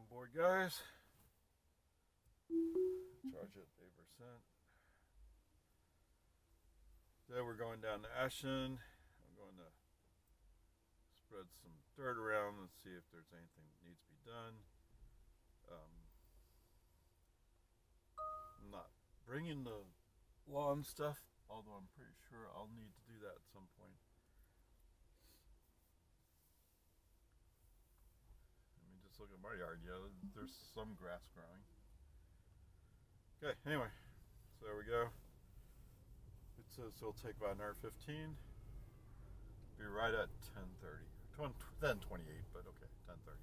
On board, guys. Charge at 8%. Today we're going down to Ashen. I'm going to spread some dirt around and see if there's anything that needs to be done. I'm not bringing the lawn stuff, although I'm pretty sure I'll need to do that at some point. Let me just look at my yard. Yeah, there's some grass growing. Okay, anyway, so there we go. It says it'll take about an hour 15. Be right at 10:30. 10:28, but okay, 10:30.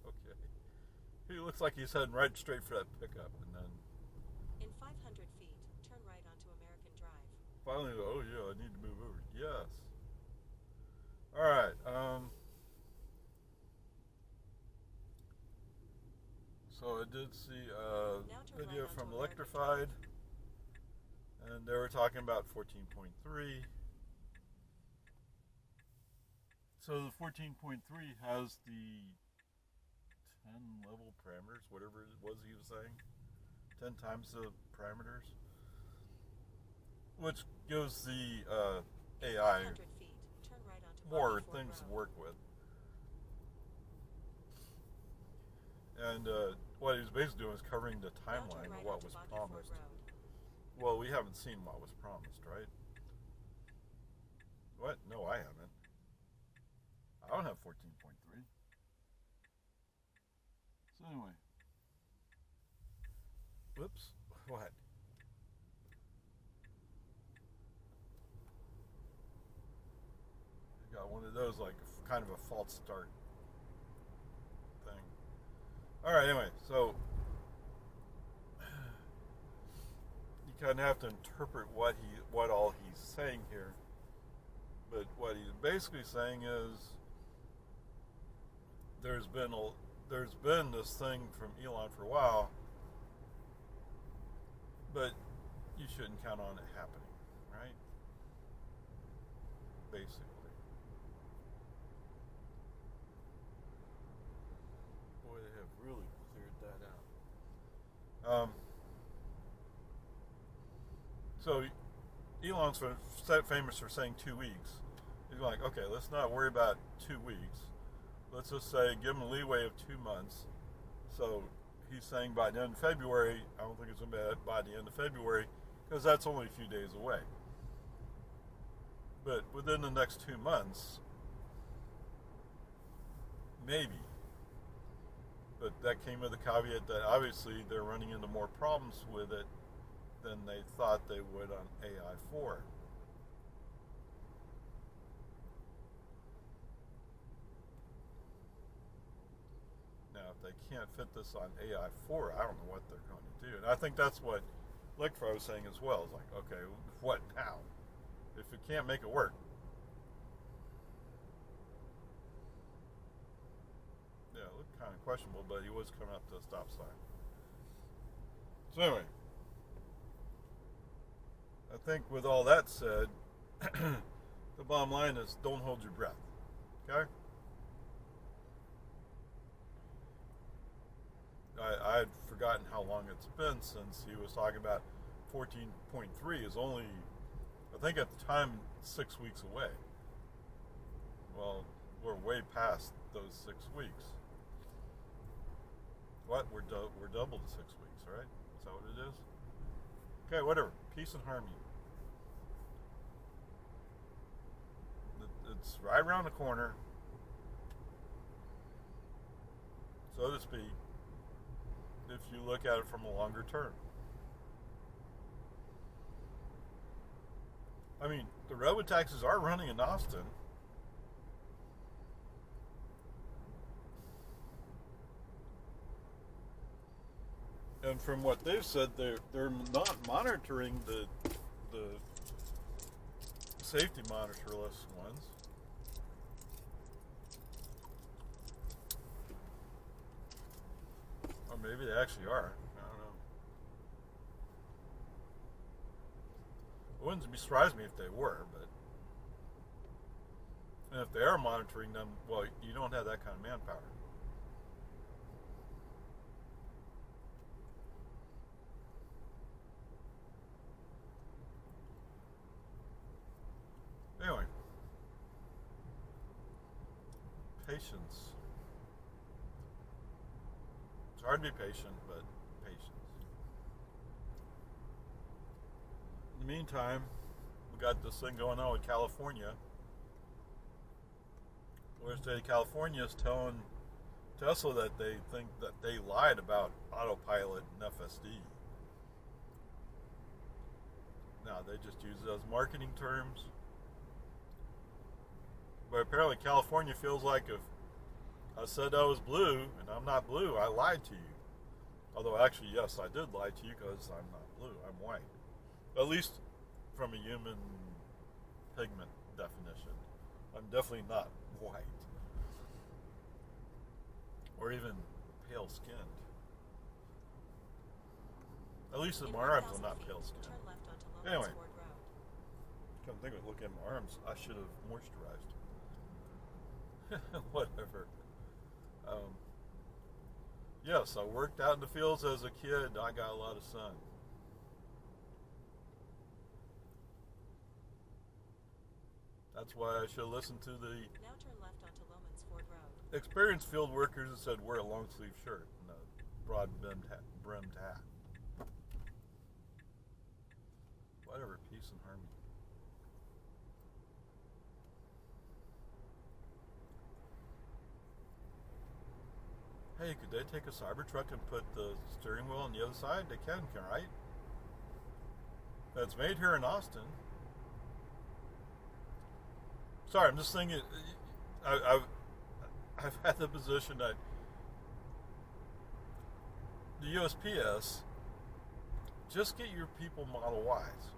Okay. He looks like he's heading right straight for that pickup, and then in 500 feet, turn right onto American Drive. Finally, oh yeah, I need to move over. Yes. All right. So I did see a video from Electrified, and they were talking about 14.3. So the 14.3 has the 10 level parameters, whatever it was he was saying, 10 times the parameters, which gives the AI feet, turn right onto more things to work with. And what he was basically doing is covering the timeline of what was promised. Well, we haven't seen what was promised, right? What? No, I haven't. I don't have 14.3. So anyway. Whoops. What? I got one of those, like, kind of a false start thing. Alright, anyway, so you kind of have to interpret what all he's saying here. But what he's basically saying is there's been this thing from Elon for a while, but you shouldn't count on it happening, right? Basically. Boy, they have really cleared that out. So Elon's famous for saying 2 weeks. He's like, okay, let's not worry about 2 weeks. Let's just say give him a leeway of 2 months. So he's saying by the end of February. I don't think it's going to be by the end of February, because that's only a few days away. But within the next 2 months, maybe. But that came with the caveat that obviously they're running into more problems with it than they thought they would on AI4. Now, if they can't fit this on AI4, I don't know what they're going to do. And I think that's what Lickfro was saying as well. It's like, okay, what now? If you can't make it work. Yeah, it looked kind of questionable, but he was coming up to a stop sign. So anyway, I think with all that said, the bottom line is don't hold your breath. Okay? I had forgotten how long it's been since he was talking about 14.3 is only, I think at the time, 6 weeks away. Well, we're way past those 6 weeks. What? We're double the 6 weeks, right? Is that what it is? Okay, whatever. Peace and harmony. It's right around the corner, so to speak, if you look at it from a longer term. I mean, the robotaxis are running in Austin. And from what they've said, they're not monitoring the safety monitorless ones. Or maybe they actually are. I don't know. wouldn't surprise me if they were, but and if they are monitoring them, well, you don't have that kind of manpower. Anyway, patience. It's hard to be patient, but patience. In the meantime, we got this thing going on with California. Where the state of California is telling Tesla that they think that they lied about autopilot and FSD. Now, they just use it as marketing terms. But apparently California feels like if I said I was blue and I'm not blue, I lied to you. Although actually, yes, I did lie to you because I'm not blue, I'm white. At least from a human pigment definition. I'm definitely not white. Or even pale skinned. At least in my arms I'm not pale skinned. Anyway, come think of it, look at my arms, I should have moisturized. Whatever. Yes, I worked out in the fields as a kid. I got a lot of sun. That's why I should listen to the Now turn left onto Lomans Ford Road. experienced field workers that said wear a long sleeve shirt and a broad brimmed hat. Whatever, peace and harmony. Hey, could they take a Cybertruck and put the steering wheel on the other side? They can, right? It's made here in Austin. Sorry, I'm just thinking. I've had the position that the USPS just get your people Model Ys,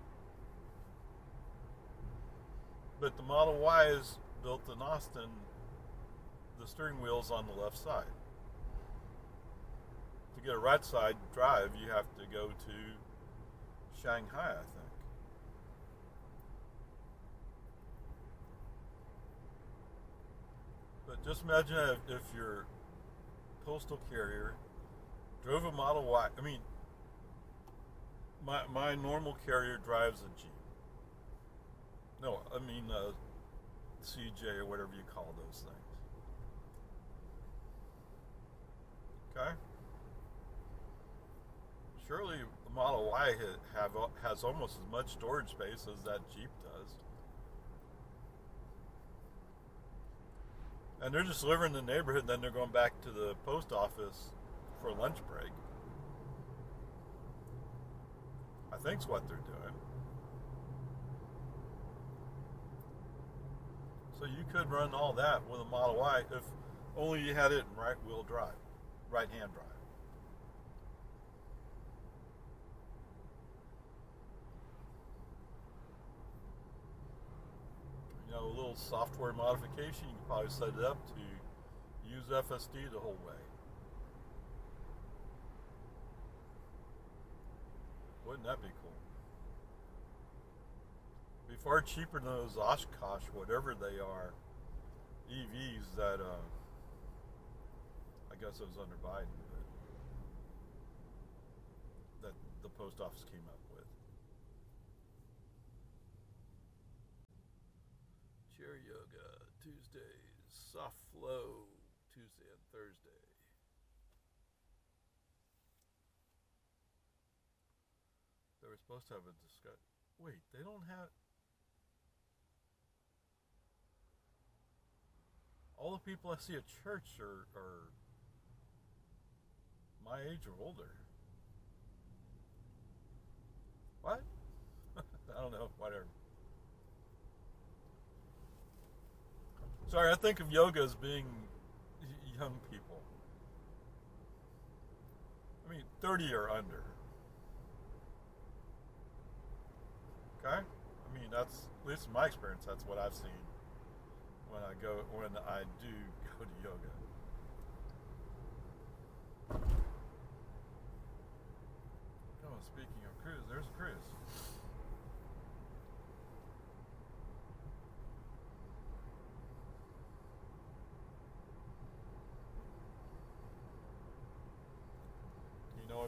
but the Model Ys built in Austin, the steering wheel's on the left side. To get a right side drive, you have to go to Shanghai, I think. But just imagine if your postal carrier drove a Model Y. I mean, my normal carrier drives a Jeep. No, I mean CJ or whatever you call those things. Okay? Surely the Model Y has almost as much storage space as that Jeep does. And they're just living in the neighborhood, and then they're going back to the post office for lunch break. I think's what they're doing. So you could run all that with a Model Y if only you had it in right-wheel drive, right-hand drive. You know, a little software modification, you can probably set it up to use FSD the whole way. Wouldn't that be cool? Be far cheaper than those Oshkosh, whatever they are, EVs that, I guess it was under Biden, but that the post office came up with. Chair yoga, Tuesdays, soft flow, Tuesday and Thursday. They were supposed to have a discussion. Wait, they don't have... All the people I see at church are my age or older. What? I don't know, whatever. Sorry, I think of yoga as being young people. I mean, 30 or under. Okay? I mean, that's, at least in my experience, that's what I've seen when I do go to yoga. Oh, speaking of cruise, there's a cruise.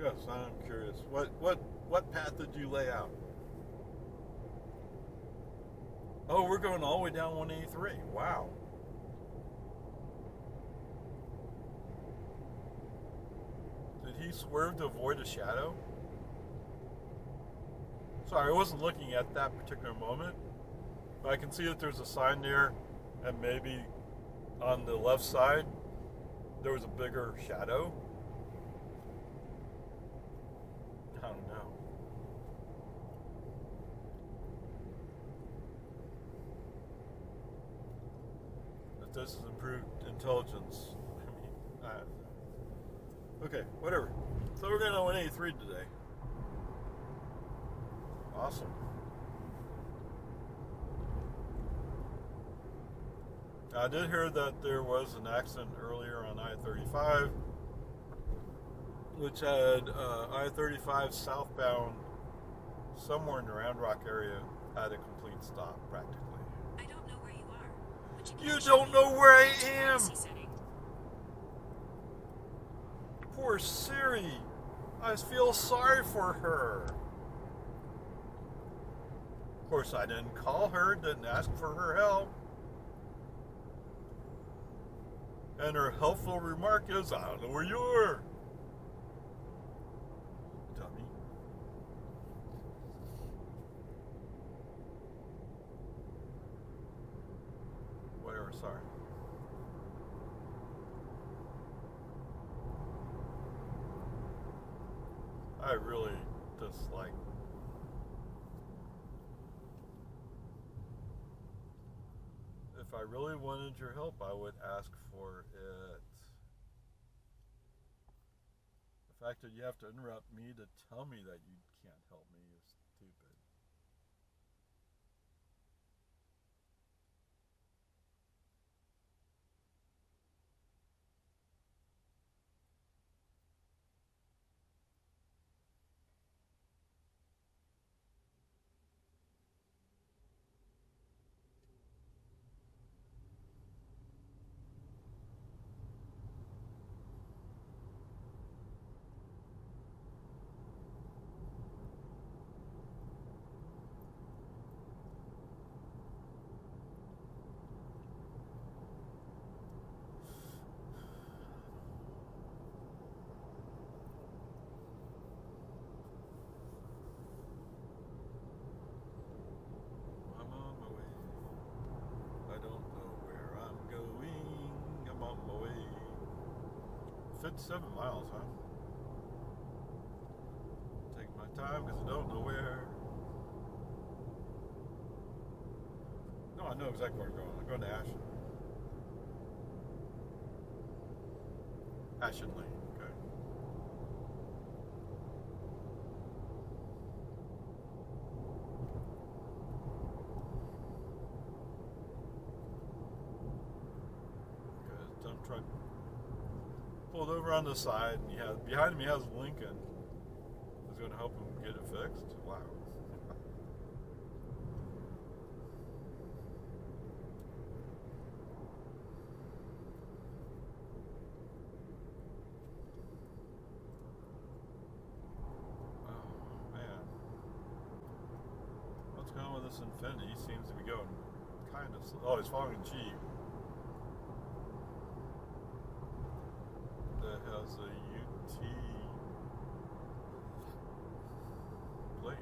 Yes, I'm curious. What path did you lay out? Oh, we're going all the way down 183. Wow. Did he swerve to avoid a shadow? Sorry, I wasn't looking at that particular moment. But I can see that there's a sign there, and maybe on the left side there was a bigger shadow. I don't know. If this is improved intelligence, I don't know. Okay, whatever. So we're going on 183 today. Awesome. I did hear that there was an accident earlier on I-35, which had I-35 southbound somewhere in the Round Rock area had a complete stop practically. I don't know where you are. But You don't know where I am! setting. Poor Siri. I feel sorry for her. Of course, I didn't call her, didn't ask for her help. And her helpful remark is, I don't know where you are. Dummy. Whatever, sorry. I really dislike. If I really wanted your help, I would ask for it. The fact that you have to interrupt me to tell me that you can't help me is stupid. I'm on my way. I don't know where I'm going. I'm on my way. 57 miles, huh? Take my time because I don't know where. No, I know exactly where I'm going. I'm going to Ashen. Ashen Lane, okay. Okay, dump truck pulled over on the side, and behind him he has Lincoln. Who's going to help him get it fixed? Wow. Oh, man. What's going on with this Infinity? He seems to be going kind of slow. Oh, he's following a Jeep that has a UT plate.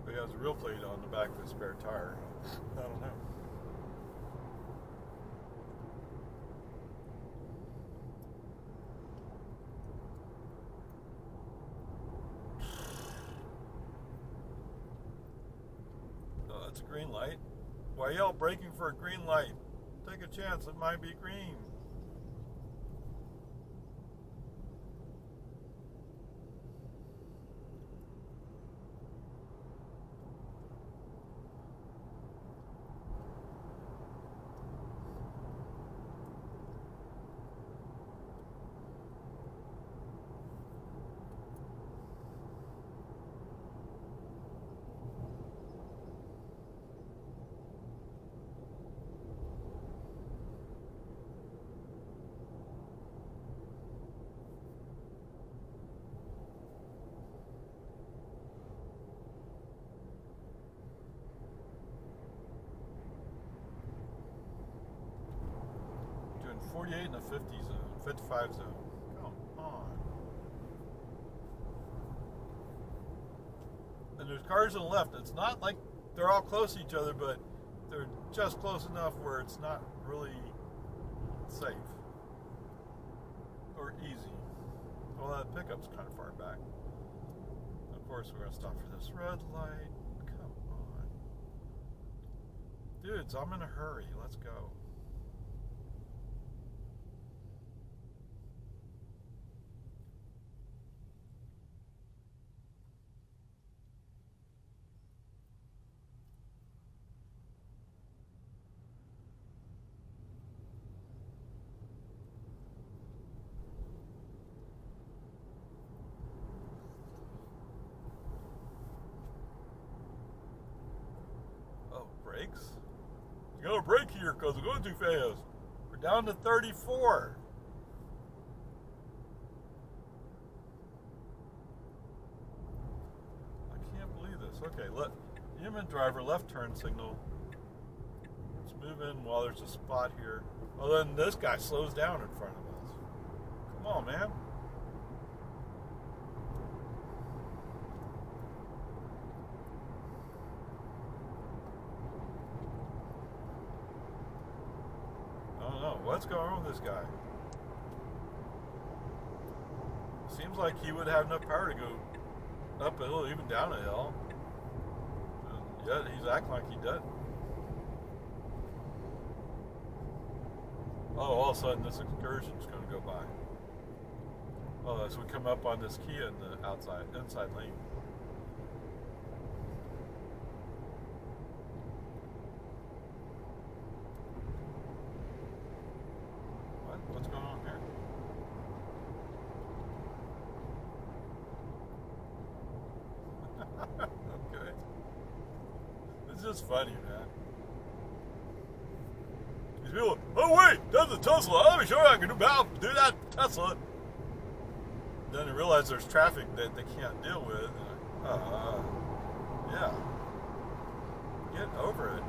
But he has a real plate on the back of his spare tire. I don't know. Oh, that's a green light. Why are y'all braking for a green light? Take a chance, it might be green. 48 in the 50 zone, 55 zone. Come on. And there's cars on the left. It's not like they're all close to each other, but they're just close enough where it's not really safe or easy. Well, that pickup's kind of far back. Of course, we're going to stop for this red light. Come on. Dudes, I'm in a hurry. Let's go. Brakes? You gotta brake here because we're going too fast. We're down to 34. I can't believe this. Okay, human driver left turn signal. Let's move in while there's a spot here. Well, then this guy slows down in front of us. Come on, man. What's going on with this guy? Seems like he would have enough power to go up a hill, even down a hill. And yet he's acting like he doesn't. Oh, all of a sudden this excursion's going to go by. Oh, as we come up on this Kia in the inside lane. What's going on here? Okay. It's just funny, man. These people, oh wait, that's a Tesla. Let me show you I can do that Tesla. Then they realize there's traffic that they can't deal with. Yeah. Get over it.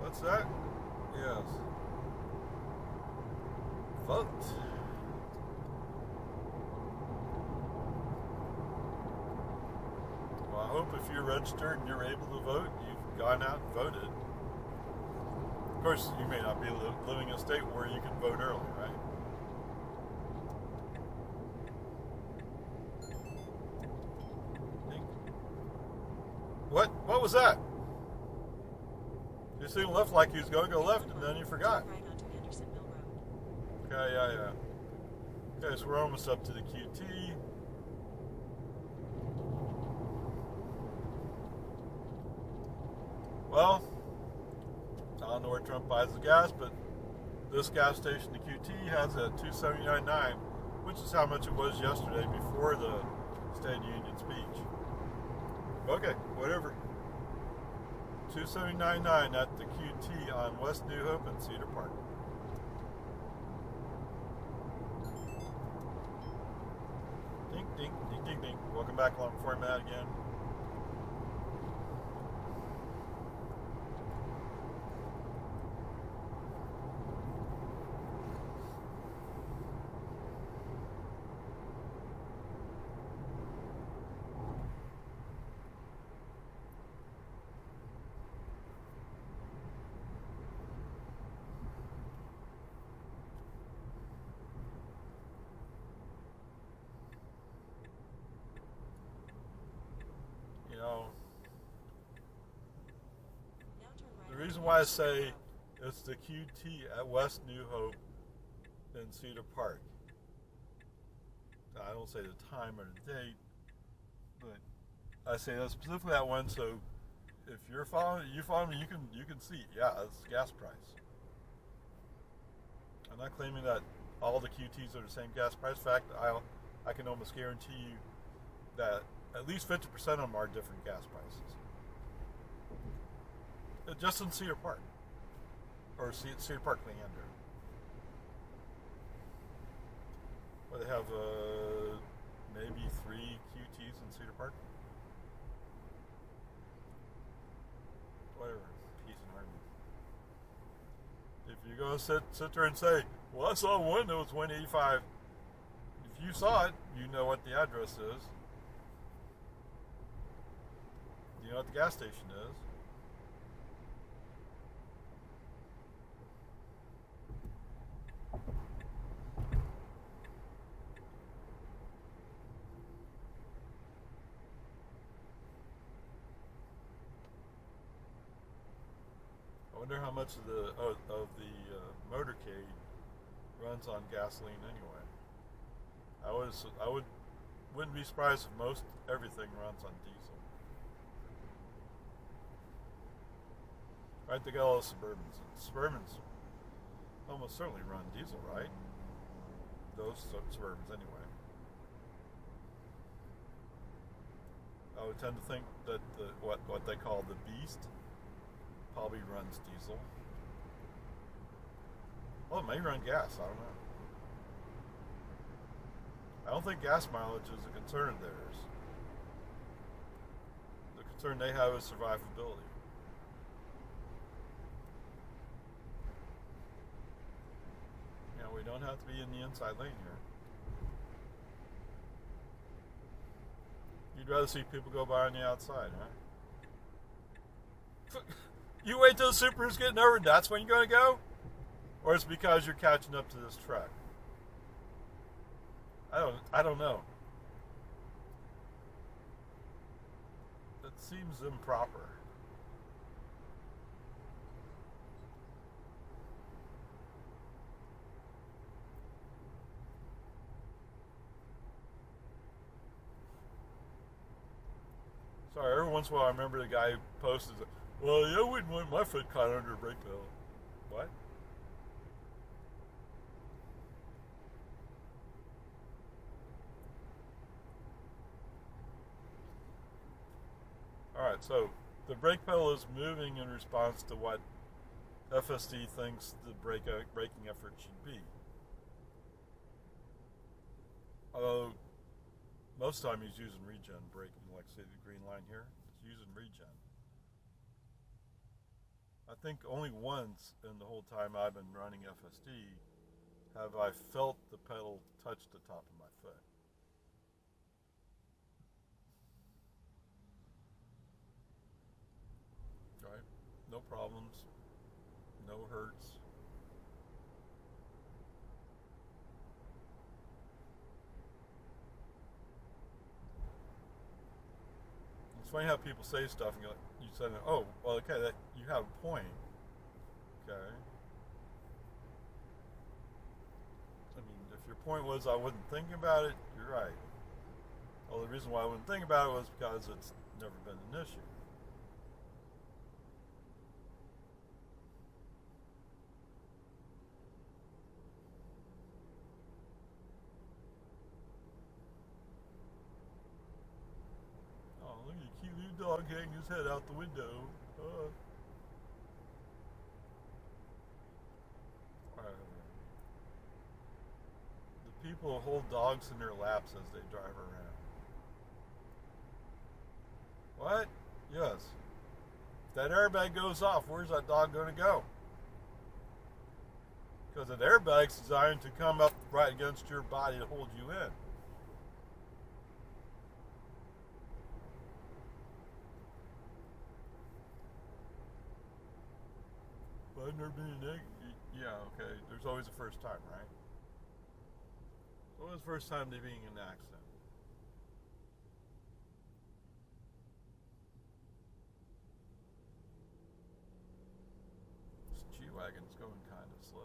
What's that? Yes. Vote. Well, I hope if you're registered and you're able to vote, you've gone out and voted. Of course, you may not be living in a state where you can vote early, right? What was that? You seemed left like he was going to go left, and then you forgot. Right onto Anderson Mill Road. Okay, yeah. Okay, so we're almost up to the QT. Well, I don't know where Trump buys the gas, but this gas station, the QT, has a $2.79.9, which is how much it was yesterday before the State of the Union speech. Okay, whatever. $2.79.9 at the QT on West New Hope and Cedar Park. Ding, ding, ding, ding, ding. Welcome back along format again. The reason why I say it's the QT at West New Hope in Cedar Park. I don't say the time or the date, but I say that specifically that one. So if you follow me, you can see. Yeah, it's gas price. I'm not claiming that all the QTs are the same gas price. In fact, I can almost guarantee you that at least 50% of them are different gas prices. Just in Cedar Park. Or Cedar Park, Leander. Well, they have maybe 3 QTs in Cedar Park. Whatever. Peace and harmony. If you're going to sit there and say, well, I saw one that was 185, if you saw it, you know what the address is. You know what the gas station is. I wonder how much of the motorcade runs on gasoline anyway. Wouldn't be surprised if most everything runs on diesel. Right, they got all the Suburbans. Suburbans almost certainly run diesel, right? Those Suburbans anyway. I would tend to think that what they call the Beast probably runs diesel. Well, it may run gas, I don't know. I don't think gas mileage is a concern of theirs. The concern they have is survivability. You know, we don't have to be in the inside lane here. You'd rather see people go by on the outside, huh? You wait till the Subaru's getting over and that's when you're going to go? Or it's because you're catching up to this truck? I don't know. That seems improper. Sorry, every once in a while I remember the guy who posted, well, I wouldn't want my foot caught under a brake pedal. What? Alright, so the brake pedal is moving in response to what FSD thinks the braking effort should be. Although, most of the time he's using regen braking, like say the green line here, he's using regen. I think only once in the whole time I've been running FSD have I felt the pedal touch the top of my foot. Right? No problems, no hurts. It's funny how people say stuff and you say, oh, well, okay, that you have a point. Okay. I mean, if your point was I wasn't thinking about it, you're right. Well, the reason why I wasn't thinking about it was because it's never been an issue. Oh, look at the cute little dog hanging his head out the window. The people hold dogs in their laps as they drive around. What? Yes. If that airbag goes off, where's that dog going to go? Because an airbag's designed to come up right against your body to hold you in. Well, I've never been in an egg. Yeah, okay. There's always a first time, right? What was the first time to being in an accident? This G-Wagon's going kind of slow.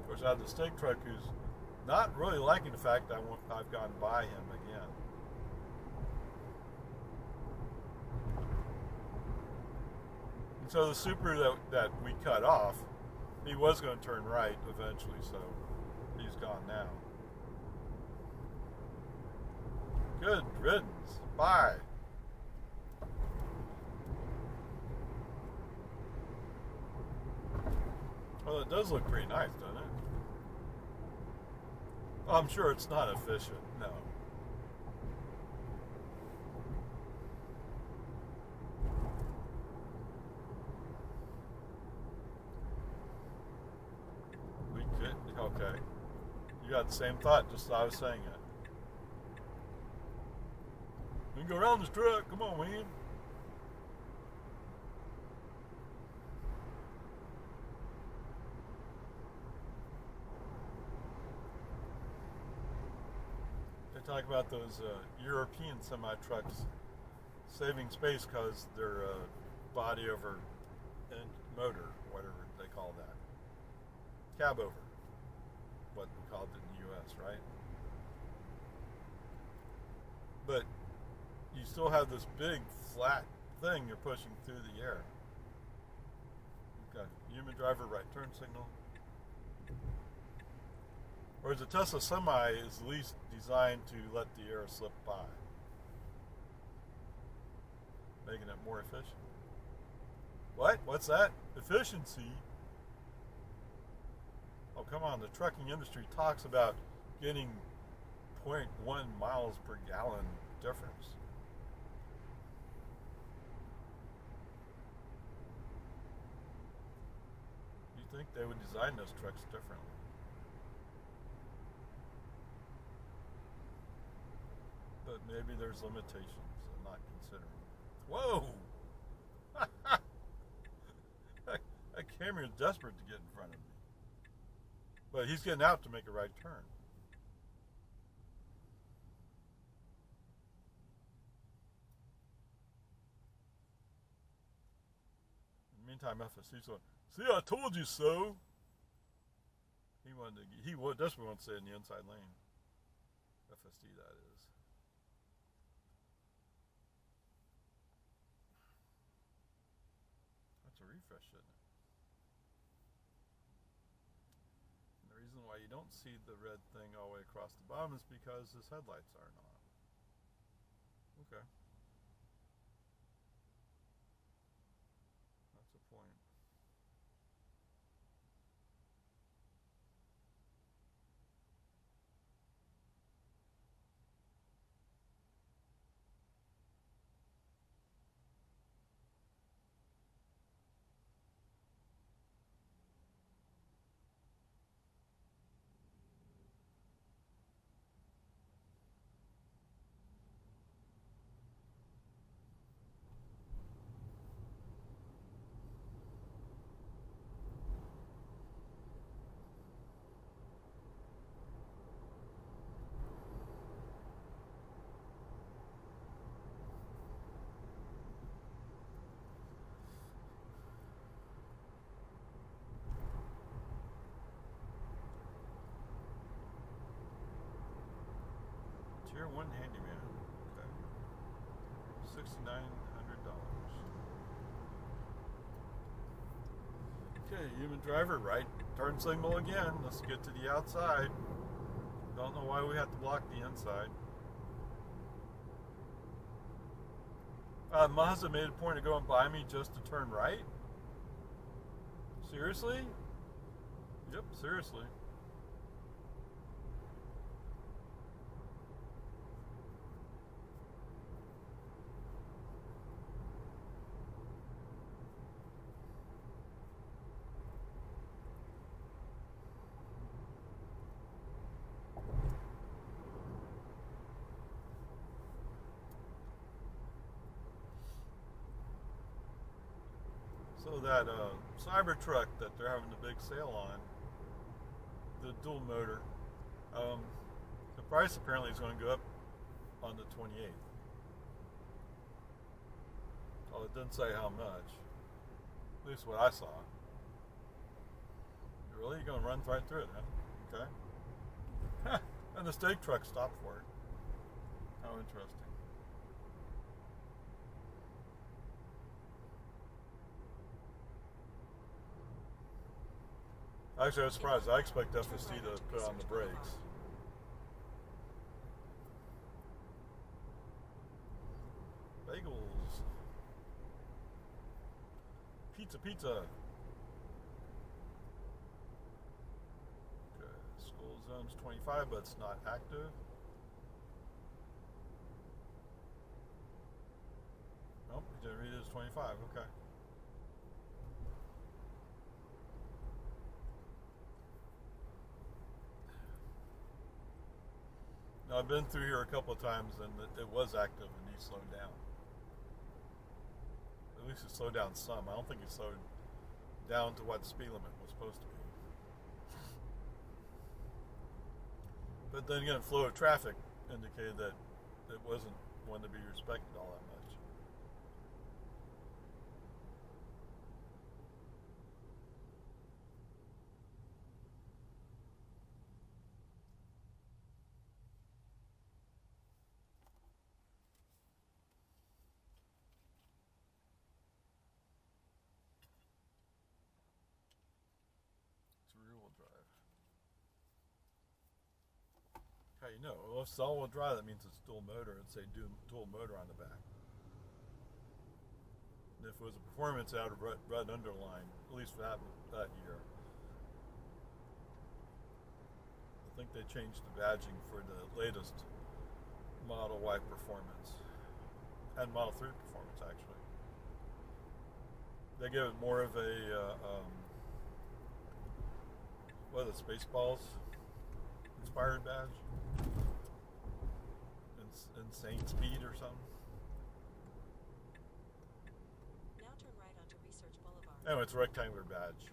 Of course, I have the stake truck who's not really liking the fact that I've gone by him again. And so the Super that we cut off, he was going to turn right eventually, so he's gone now. Good riddance. Bye. Well, it does look pretty nice, doesn't it? I'm sure it's not efficient, no. We could, okay. You got the same thought, just as I was saying it. We can go around this truck, come on, man. They talk about those European semi-trucks saving space because they're body over and motor, whatever they call that. Cab over, what we called it in the US, right? But you still have this big flat thing you're pushing through the air. Okay, human driver right turn signal. Whereas a Tesla Semi is at least designed to let the air slip by, making it more efficient. What? What's that? Efficiency? Oh, come on. The trucking industry talks about getting 0.1 miles per gallon difference. You think they would design those trucks differently? But maybe there's limitations I'm not considering. Whoa! That Camry is desperate to get in front of me. But he's getting out to make a right turn. In the meantime, FSD's going, see, I told you so. He desperately wants to stay in the inside lane. FSD, that is. That's a refresh, isn't it? And the reason why you don't see the red thing all the way across the bottom is because his headlights aren't on. Okay. That's a point. Tier 1 handyman. Okay. $6,900. Okay, human driver, right turn signal again. Let's get to the outside. Don't know why we have to block the inside. Mazda made a point of going by me just to turn right? Seriously? Yep, seriously. So that Cybertruck that they're having the big sale on, the dual motor, the price apparently is going to go up on the 28th. Well, it didn't say how much. At least what I saw. Really? You're going to run right through it, huh? Okay. And the steak truck stopped for it. How interesting. Actually, I was surprised. I expect FSD to put on the brakes. Bagels. Pizza. Okay, school zones 25, but it's not active. Nope, it didn't read it as 25. Okay. Now, I've been through here a couple of times, and it was active, and he slowed down. At least it slowed down some. I don't think it slowed down to what the speed limit was supposed to be. But then again, flow of traffic indicated that it wasn't one to be respected all that much. It's rear-wheel drive. How you know? Well, if it's all-wheel drive, that means it's dual motor. It'd say dual motor on the back. And if it was a performance out of red underline, at least for that year, I think they changed the badging for the latest Model Y performance and Model 3 performance. Actually, they give it more of a what are the Spaceballs inspired badge? Insane speed or something. Now turn right onto Research Boulevard. Anyway, it's a rectangular badge.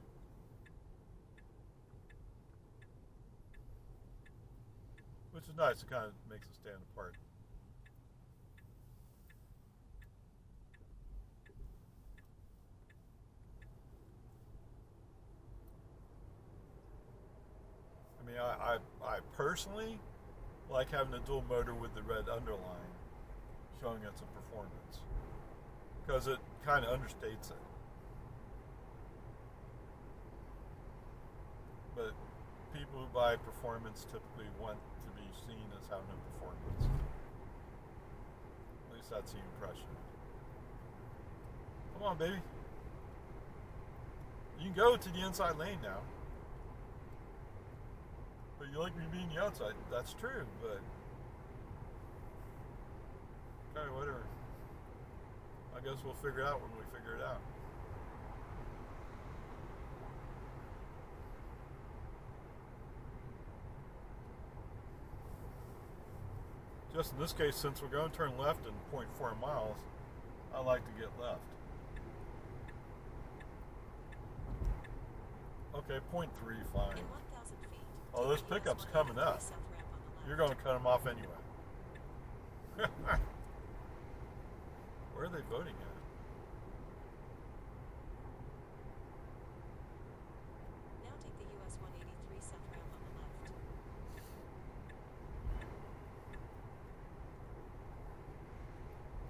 Which is nice. It kind of makes it stand apart. I mean, I personally like having a dual motor with the red underline showing it's a performance, because it kind of understates it. But people who buy performance typically want to be seen as having a performance. At least that's the impression. Come on, baby. You can go to the inside lane now. But you like me being the outside. That's true, but okay, whatever. I guess we'll figure it out when we figure it out. Just in this case, since we're going to turn left in 0.4 miles, I like to get left. Okay, 0.3, fine. In 1,000 feet. Oh, this pickup's coming up. You're going to cut them off anyway. Where are they voting at? Now take the US 183 south ramp on the left.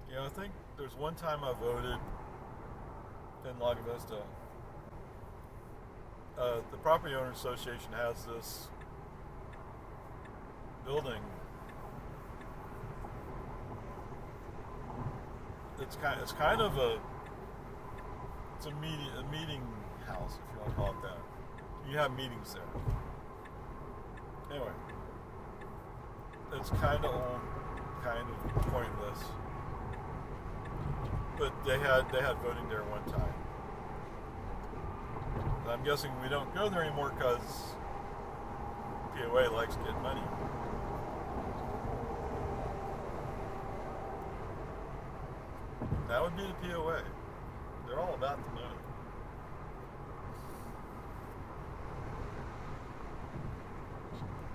Yeah, I think there's one time I voted in Lago Vista. The Property Owner Association has this building. It's kind of a meeting house, if you want to call it that. You have meetings there. Anyway, it's kind of old, kind of pointless. But they had voting there one time. And I'm guessing we don't go there anymore because POA likes getting money. That would be the POA. They're all about the money.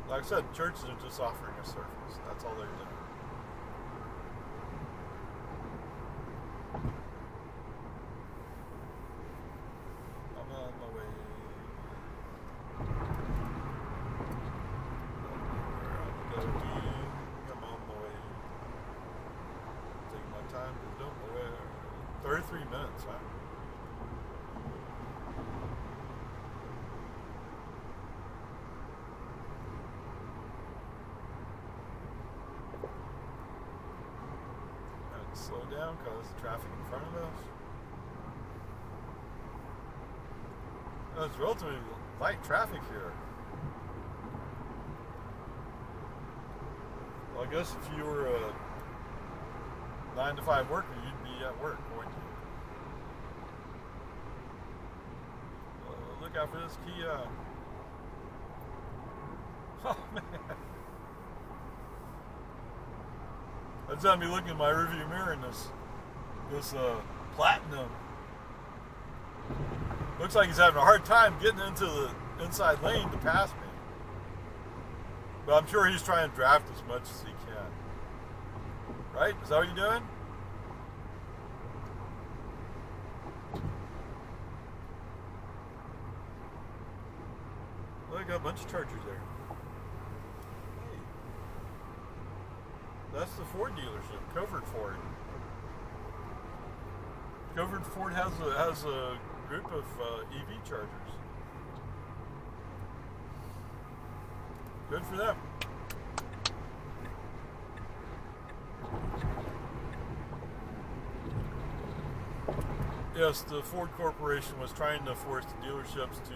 Like I said, churches are just offering a service. That's all they're doing. I'm on my way. I'm on my way. Taking my time to don't know where. 33 minutes, huh? And slow down because the traffic in front of us. It's relatively light traffic here. Well, I guess if you were a 9-to-5 worker, you'd be at work, wouldn't you? Look out for this Kia. Oh man. I just had me looking in my rearview mirror and this Platinum. Looks like he's having a hard time getting into the inside lane to pass me. But I'm sure he's trying to draft as much as he can. Right? Is that what you're doing? Well, I got a bunch of Chargers there. Hey. That's the Ford dealership, Covert Ford. Covert Ford has a group of EV chargers. Good for them. Yes, the Ford Corporation was trying to force the dealerships to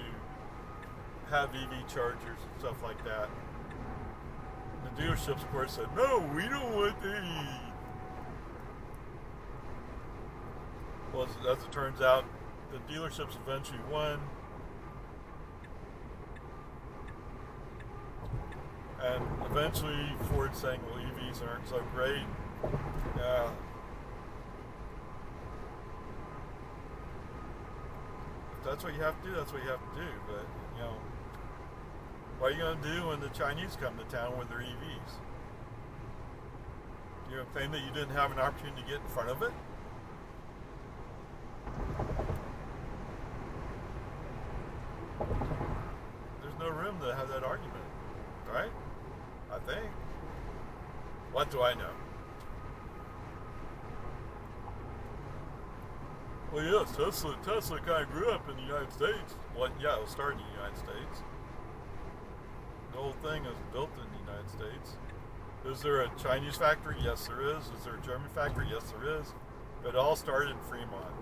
have EV chargers and stuff like that. The dealerships, of course, said, no, we don't want any. Well, as it turns out, the dealerships eventually won. And eventually Ford saying, well, EVs aren't so great. Yeah. If that's what you have to do, that's what you have to do. But, you know, what are you going to do when the Chinese come to town with their EVs? You're going to claim that you didn't have an opportunity to get in front of it? There's no room to have that argument, right? I think. What do I know? Well, yes, Tesla kind of grew up in the United States. Well, yeah, it was started in the United States. The whole thing is built in the United States. Is there a Chinese factory? Yes, there is. Is there a German factory? Yes, there is. But it all started in Fremont.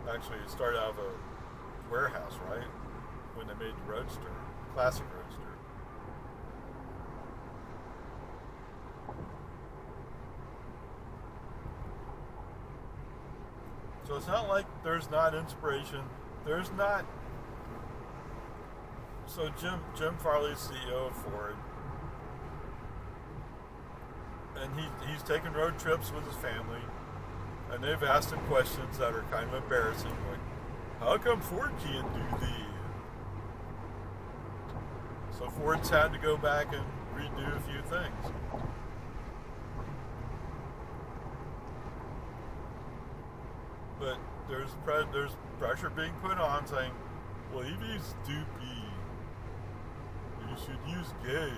Actually, it started out of a warehouse, right? When they made the Roadster, classic Roadster. So it's not like there's not inspiration. There's not. So Jim Farley's CEO of Ford, and he's taken road trips with his family, and they've asked him questions that are kind of embarrassing, like, how come Ford can't do these? So Ford's had to go back and redo a few things. But there's pressure being put on saying, well, EV's stupid. You should use gas.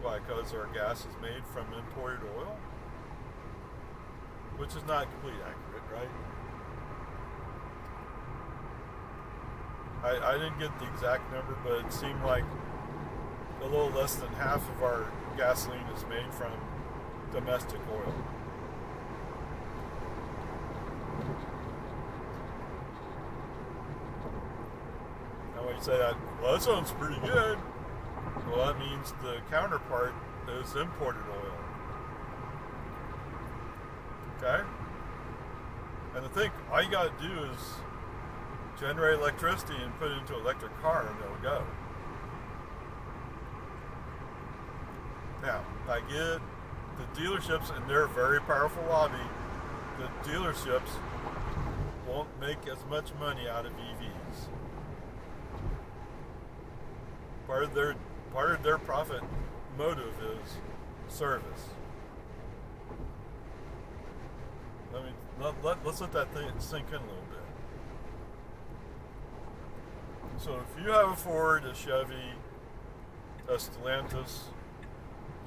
Why? Because our gas is made from imported oil? Which is not completely accurate, right? I didn't get the exact number, but it seemed like a little less than half of our gasoline is made from domestic oil. Now when you say that, well, that sounds pretty good. Well, that means the counterpart is imported oil. Okay? And I think all you got to do is generate electricity and put it into an electric car and it'll go. Now, I get the dealerships and their very powerful lobby. The dealerships won't make as much money out of EVs. Part of their profit motive is service. Let's let that thing sink in a little bit. So if you have a Ford, a Chevy, a Stellantis,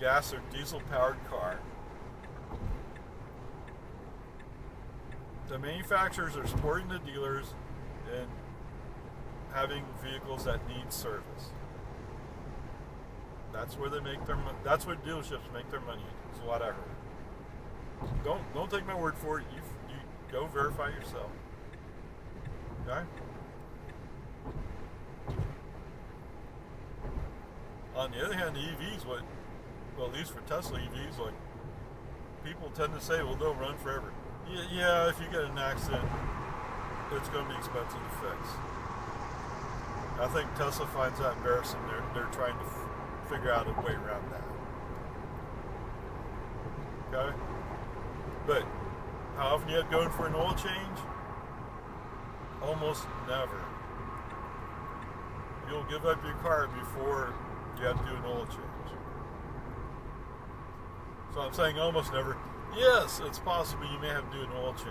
gas or diesel powered car, the manufacturers are supporting the dealers in having vehicles that need service. That's where they make their money. That's where dealerships make their money. Is what I heard. Don't take my word for it. You go verify yourself. Okay? On the other hand, the EVs, well, at least for Tesla EVs, like people tend to say, well, they'll run forever. Yeah, if you get in an accident, it's going to be expensive to fix. I think Tesla finds that embarrassing. They're trying to figure out a way around that. Okay? But how often you have going for an oil change? Almost never. You'll give up your car before you have to do an oil change. So I'm saying almost never. Yes, it's possible you may have to do an oil change.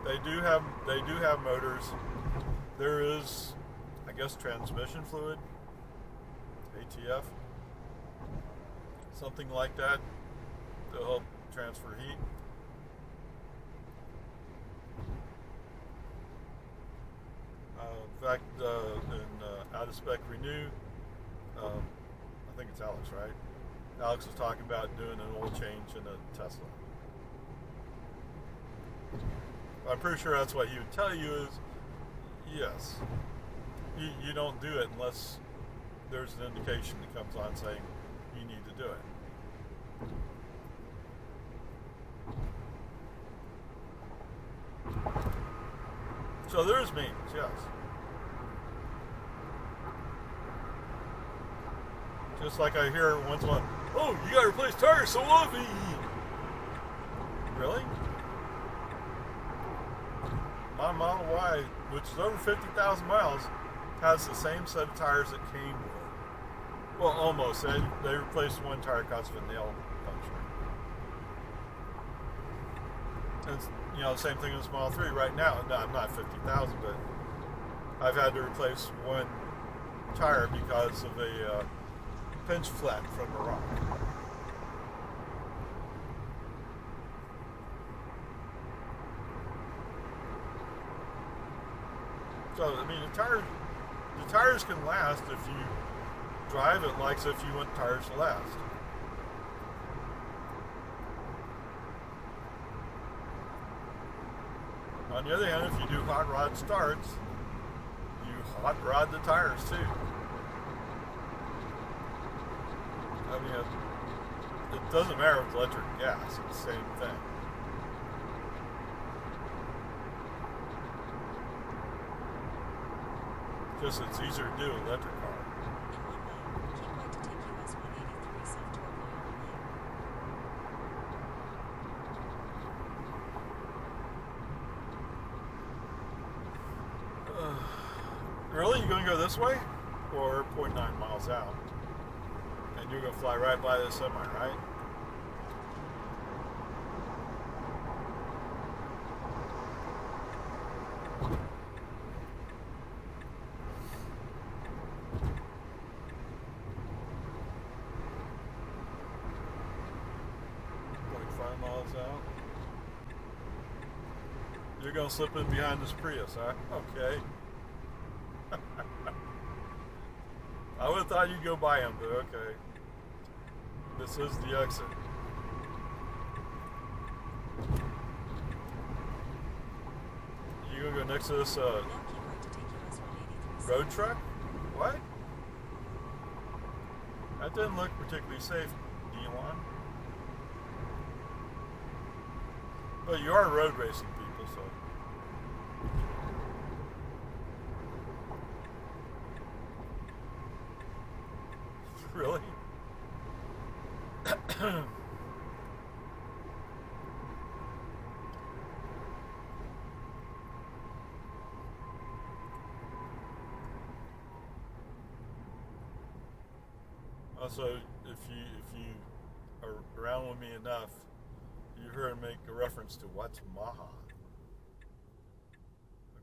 They do have motors. There is, I guess, transmission fluid, ATF, something like that to help transfer heat. In fact, in Out of Spec Renew, I think it's Alex, right? Alex was talking about doing an oil change in a Tesla. I'm pretty sure that's what he would tell you is, yes, you don't do it unless there's an indication that comes on saying you need to do it. So there is means, yes. Just like I hear once in a while, oh, you gotta replace tires so often. Really? My Model Y, which is over 50,000 miles, has the same set of tires that came with. Well, almost. They replaced one tire because of a nail puncture. And it's, the same thing with this Model 3 right now. No, not 50,000, but I've had to replace one tire because of a pinch flat from a rock. So, I mean, the tires can last if you drive it like if you want tires to last. On the other hand, if you do hot rod starts, you hot rod the tires too. I mean, it doesn't matter if it's electric or gas, it's the same thing. Just it's easier to do an electric car. In 1 mile, keep right to take US 183 south toward Loyola Lane. Really? You gonna go this way? Or 0.9 miles out? And you're gonna fly right by this semi, right? Out. You're gonna slip in behind this Prius, huh? Okay. I would have thought you'd go by him, but okay. This is the exit. You gonna go next to this Now keep right to take US 183 road truck? What? That didn't look particularly safe, Elon. But you are road racing people, so. Really? Also, if you are around with me enough, you heard him make a reference to what's MAHA.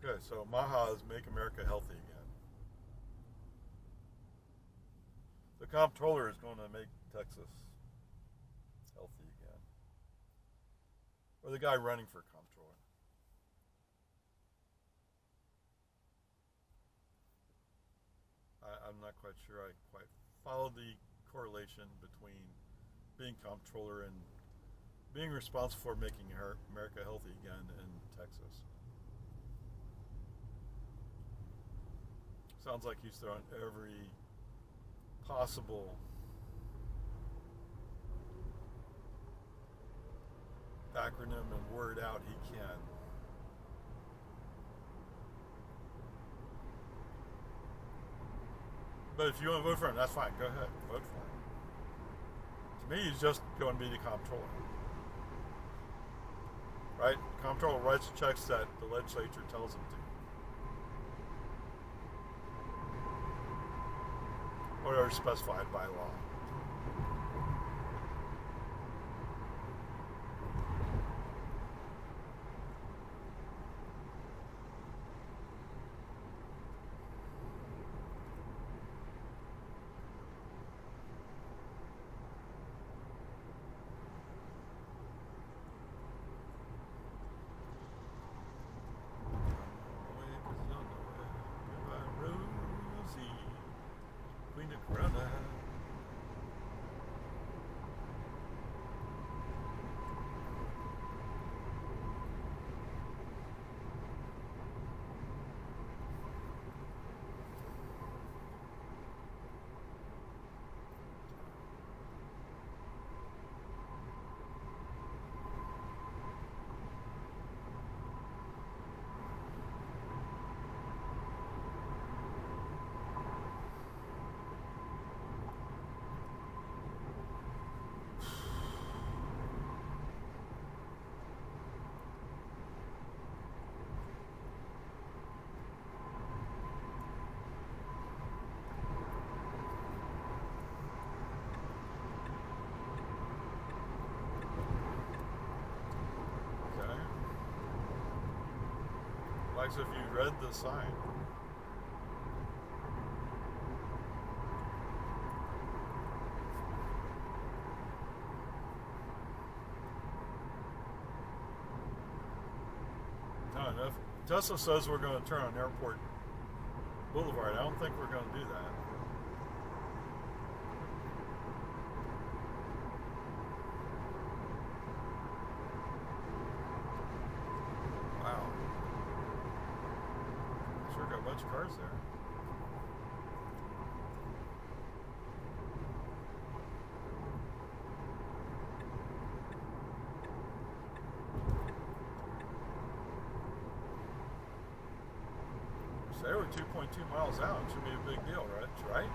Okay, so MAHA is Make America Healthy Again. The comptroller is going to make Texas healthy again. Or the guy running for comptroller. I'm not quite sure I quite follow the correlation between being comptroller and being responsible for making America healthy again in Texas. Sounds like he's throwing every possible acronym and word out he can. But if you want to vote for him, that's fine. Go ahead, vote for him. To me, he's just going to be the comptroller. Right? Comptroller writes the checks that the legislature tells him to. Whatever specified by law. Like if you read the sign. No, if Tesla says we're going to turn on Airport Boulevard, I don't think we're going to do that. Cars there. So they were 2.2 miles out. It should be a big deal, right?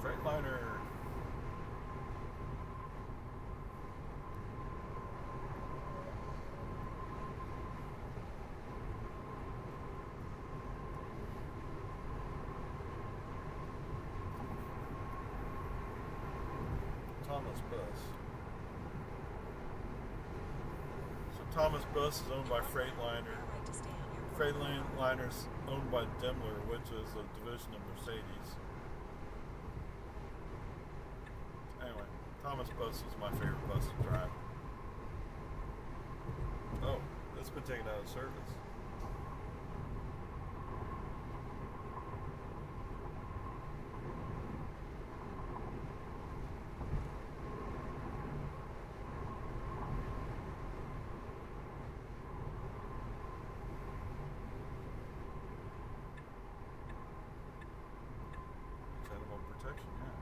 Freightliner. Thomas Bus. So Thomas Bus is owned by Freightliner. Freightliner's owned by Daimler, which is a division of Mercedes. Anyway, Thomas Bus is my favorite bus to drive. Oh, it's been taken out of service. Animal protection, yeah.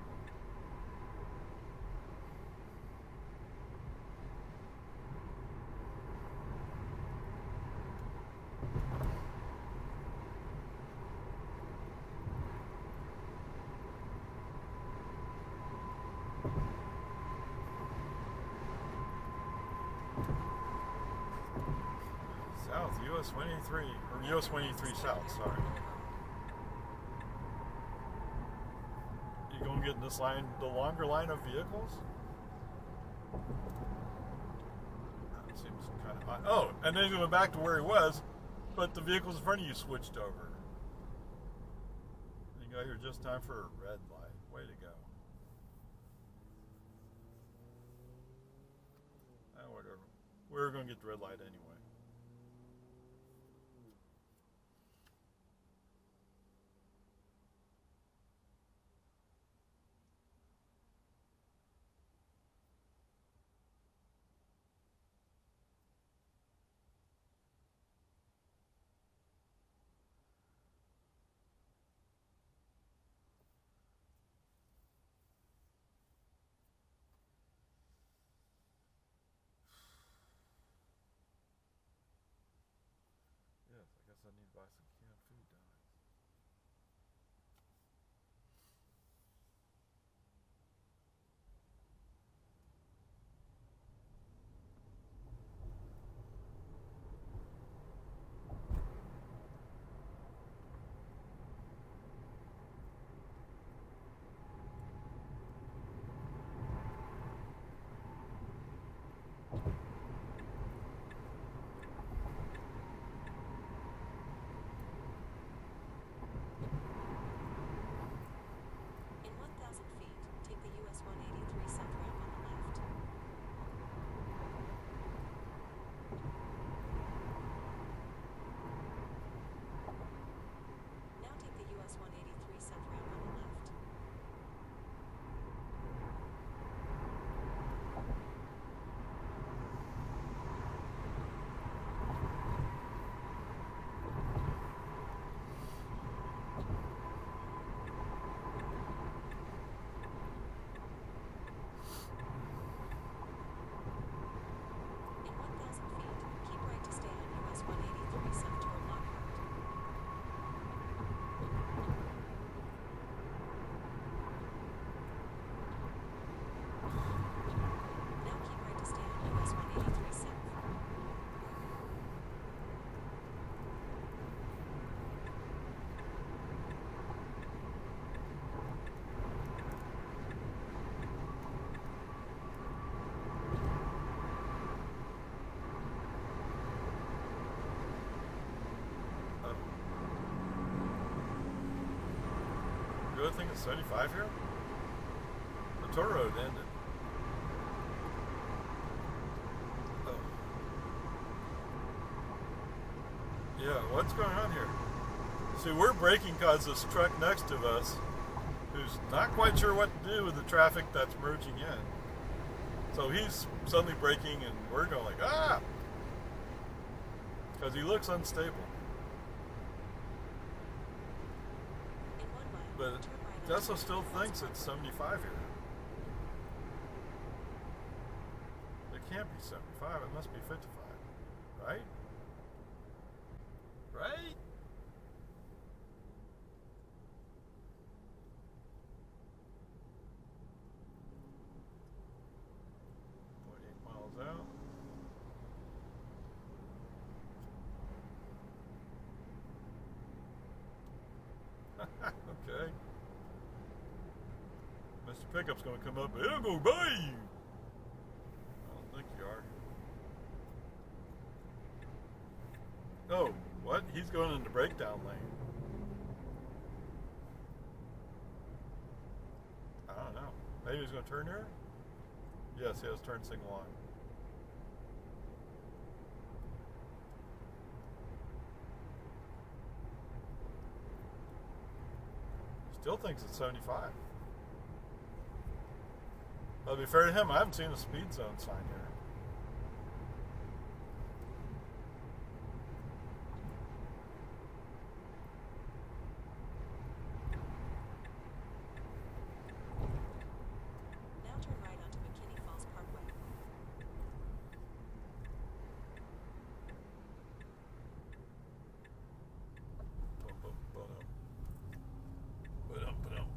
South, US 23, or US 23 South, sorry. You gonna get in this line, the longer line of vehicles. That seems kind of odd. Oh, and then he went back to where he was, but the vehicles in front of you switched over. You got here just in time for a red light. Way to go. Whatever. We were going to get the red light anyway. Yes, I guess I need to buy some canned food, don't I? In 1,000 feet, take the US 183 south ramp on the left. Now take the US 183 south ramp on the left. In 1,000 feet, keep right to stay on US 183 south toward Lockhart. Now keep right to stay on US 183 south. Good thing it's 75 here? The toll road ended. Oh. Yeah, what's going on here? See, we're braking because this truck next to us, who's not quite sure what to do with the traffic that's merging in. So he's suddenly braking and we're going like, ah! Because he looks unstable. In 1 mile, But turn right onto Tesla still thinks it's 75 here. It can't be 75, it must be 55. Right? Right? .8 miles out. Okay. Mr. Pickup's gonna come up, it'll go by you. I don't think you are. Oh, what? He's going in the breakdown lane. I don't know. Maybe he's gonna turn here? Yes, he has turn signal on. Still thinks it's 75. Well, to be fair to him, I haven't seen a speed zone sign here. Now turn right onto McKinney Falls Parkway. Boom, boom, boom. Ba-dum, ba-dum.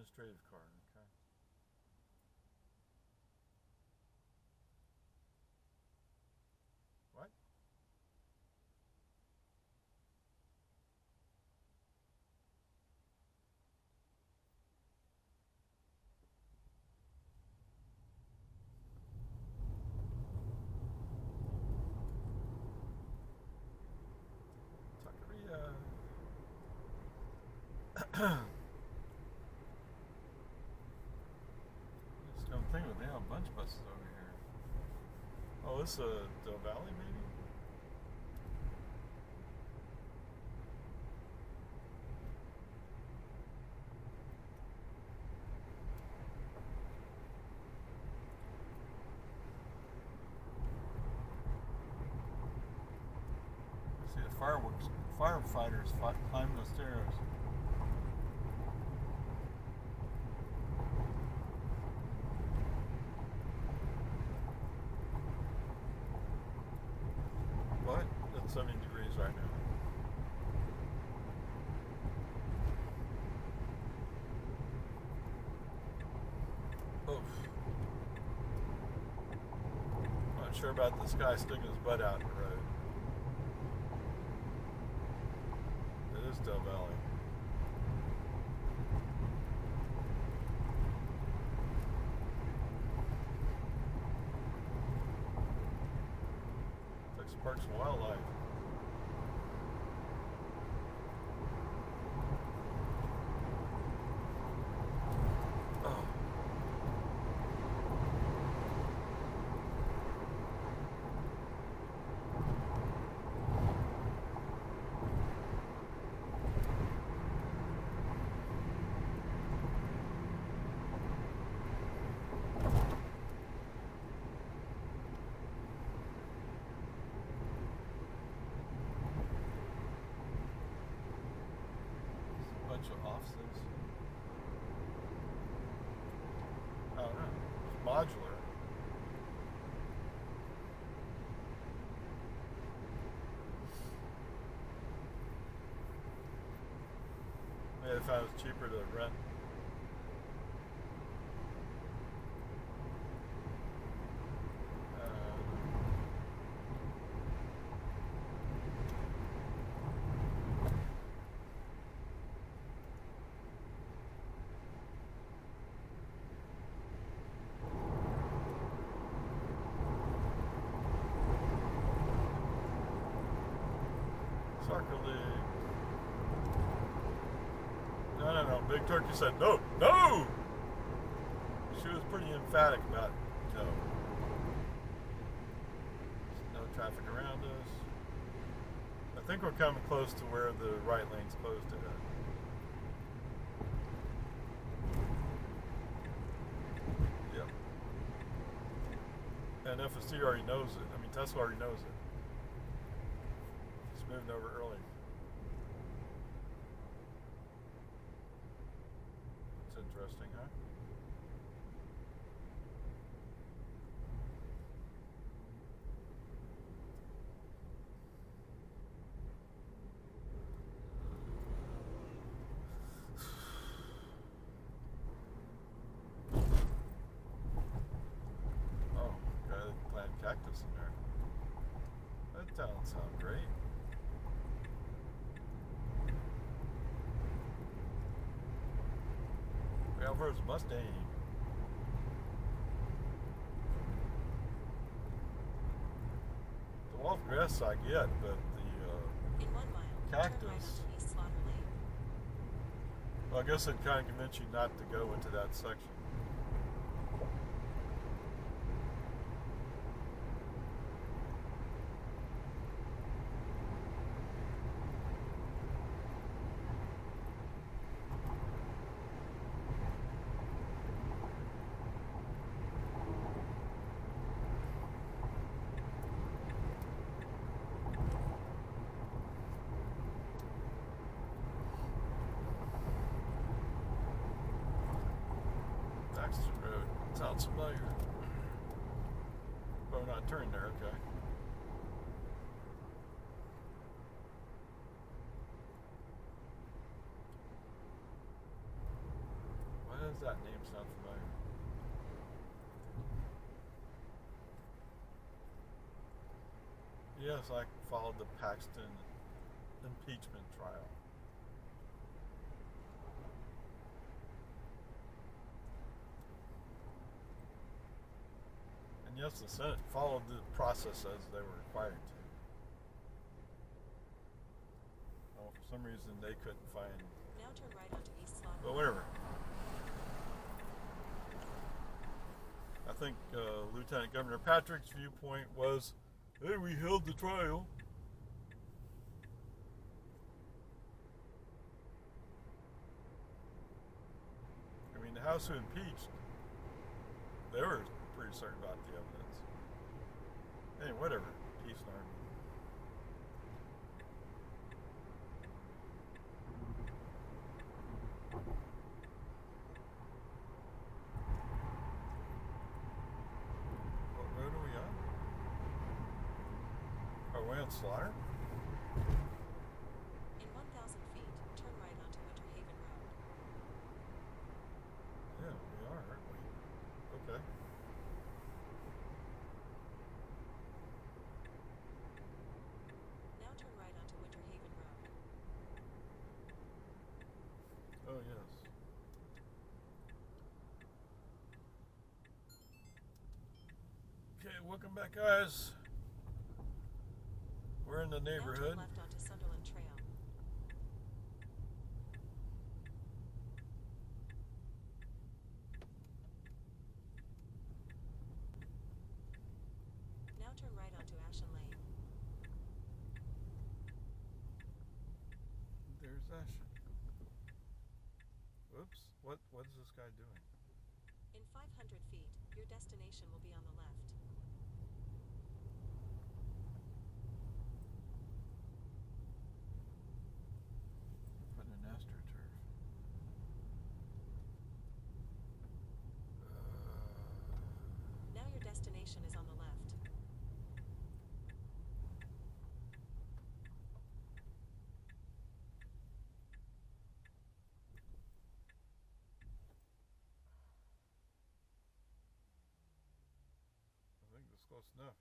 administrative card, okay. What? Taqueria. Just don't think of it. They have a bunch of buses over here. Oh, this is Del Valley, maybe? See the firefighters climbing the stairs. What? It's 70 degrees right now. Oof. Not sure about this guy sticking his butt out in the road. It is Del Valley. Texas Parks and Wildlife. Oh. Bunch of offices. I don't know. It's modular. Maybe if it was cheaper to rent. Soccer league. No. Big Turkey said no. No! She was pretty emphatic about no. There's no traffic around us. I think we're coming close to where the right lane's closed to it. Yep. And FSD already knows it. I mean, Tesla already knows it. It's moved over early. It's interesting, huh? Oh, guy that planted cactus in there. That doesn't sound great. Alvarez Mustang. The Wolf grass I get, but the In 1 mile, cactus. turn right onto East Slaughter Lane. Well, I guess it'd kind of convince you not to go into that section. Road. Sounds familiar. But we're not turning there, okay. Well, that name sound familiar? Yes, I followed the Paxton impeachment trial. And yes, the Senate followed the process as they were required to. Oh, for some reason they couldn't find. Now turn right onto East Slaughter. But whatever. I think Lieutenant Governor Patrick's viewpoint was, hey, we held the trial. I mean, the House who impeached, they were pretty certain about the evidence. Anyway, whatever. Peace and army. What road are we on? Are we on Slaughter? In 1,000 feet, turn right onto Winter Haven Road. Yeah, we are, aren't we? Okay. Now turn right onto Winter Haven Road. Oh, yes. Okay, welcome back, guys. We're in the neighborhood. Now turn left onto Sunderland Trail. Now turn right onto Ashen Lane. There's Ashen. Whoops. What is this guy doing? In 500 feet, your destination will be on the left. Putting an astroturf. Now your destination is on the left. I think that's close enough.